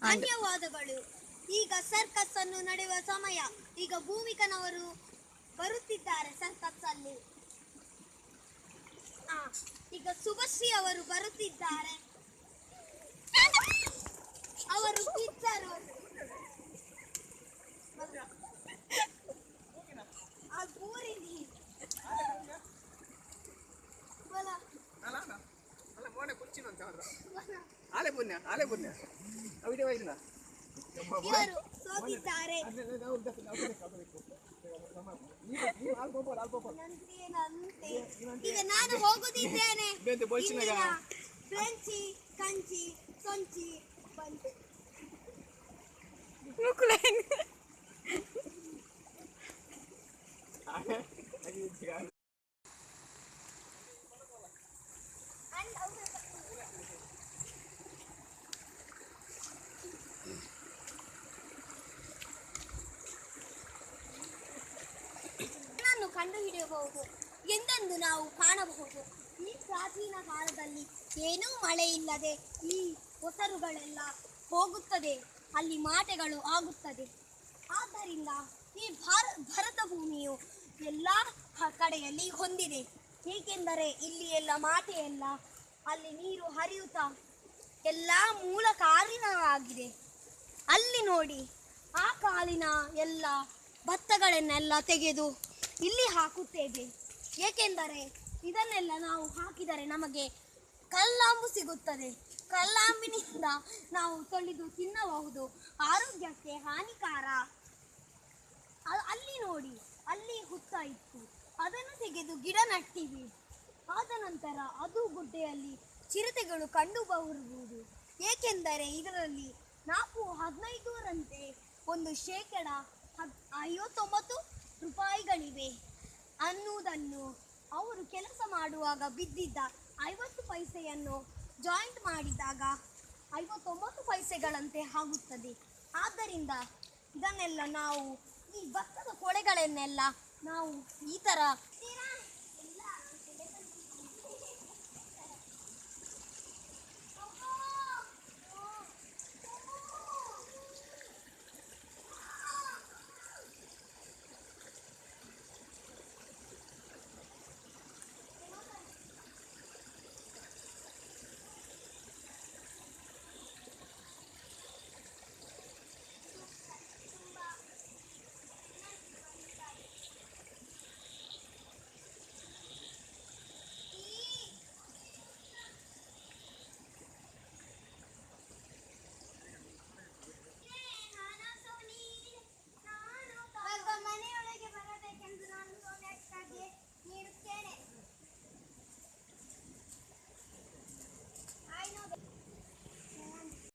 ಧನ್ಯವಾದಗಳು. ಈಗ ಸರ್ಕಸ್ ಅನ್ನು ನಡೆಯುವ ಸಮಯ. ಈಗ ಭೂಮಿಕನವರು ಬರುತ್ತಿದ್ದಾರೆ ಸರ್ಕಸ್ ಅಲ್ಲಿ. ಈಗ ಸುಭಶ್ರೀ ಅವರು ಬರುತ್ತಿದ್ದಾರೆ. ಅವರು ಪಿಚ್ಚರು ಇವರು ಸೋತಿದ್ದಾರೆ. ಈಗ ನಾನು ಹೋಗುತ್ತಿದ್ದೇನೆ. ಫ್ರೆಂಚಿ ಕಂಚಿ ಸೊಂಚಿ ಬಂತು. ಕಂಡುಹಿಡಿಯಬಹುದು ಎಂದೆಂದು ನಾವು ಕಾಣಬಹುದು. ಈ ಪ್ರಾಚೀನ ಕಾಲದಲ್ಲಿ ಏನೂ ಮಳೆ ಇಲ್ಲದೆ ಈ ಹೊಸರುಗಳೆಲ್ಲ ಹೋಗುತ್ತದೆ, ಅಲ್ಲಿ ಮಾಟೆಗಳು ಆಗುತ್ತದೆ. ಆದ್ದರಿಂದ ಈ ಭರತ ಭೂಮಿಯು ಎಲ್ಲ ಕಡೆಯಲ್ಲಿ ಹೊಂದಿದೆ. ಏಕೆಂದರೆ ಇಲ್ಲಿ ಎಲ್ಲ ಮಾಟೆಯಲ್ಲ, ಅಲ್ಲಿ ನೀರು ಹರಿಯುತ್ತಾ ಎಲ್ಲ ಮೂಲ ಕಾರಣವಾಗಿದೆ. ಅಲ್ಲಿ ನೋಡಿ, ಆ ಕಾಲಿನ ಎಲ್ಲ ಭತ್ತಗಳನ್ನೆಲ್ಲ ತೆಗೆದು ಇಲ್ಲಿ ಹಾಕುತ್ತೇವೆ. ಏಕೆಂದರೆ ಇದನ್ನೆಲ್ಲ ನಾವು ಹಾಕಿದರೆ ನಮಗೆ ಕಲ್ಲಾಂಬು ಸಿಗುತ್ತದೆ. ಕಲ್ಲಾಂಬಿನಿಂದ ನಾವು ತೊಳೆದು ತಿನ್ನಬಹುದು, ಆರೋಗ್ಯಕ್ಕೆ ಹಾನಿಕಾರ. ಅಲ್ಲಿ ನೋಡಿ, ಅಲ್ಲಿ ಹುತ್ತ ಇತ್ತು, ಅದನ್ನು ತೆಗೆದು ಗಿಡ ನಟ್ಟಿವಿ. ಆದ ನಂತರ ಅದು ಗುಡ್ಡೆಯಲ್ಲಿ ಚಿರತೆಗಳು ಕಂಡು ಬರುವುದು. ಏಕೆಂದರೆ ಇದರಲ್ಲಿ 4-15ರಂತೆ ಒಂದು ಶೇಕಡ 59 ರೂಪಾಯಿಗಳಿವೆ ಅನ್ನುವುದನ್ನು ಅವರು ಕೆಲಸ ಮಾಡುವಾಗ ಬಿದ್ದಿದ್ದ 50 ಪೈಸೆಯನ್ನು ಜಾಯಿಂಟ್ ಮಾಡಿದಾಗ 59 ಪೈಸೆಗಳಂತೆ ಆಗುತ್ತದೆ. ಆದ್ದರಿಂದ ಇದನ್ನೆಲ್ಲ ನಾವು ಈ ಭತ್ತದ ಕೊಳೆಗಳನ್ನೆಲ್ಲ ನಾವು ಈ ಥರ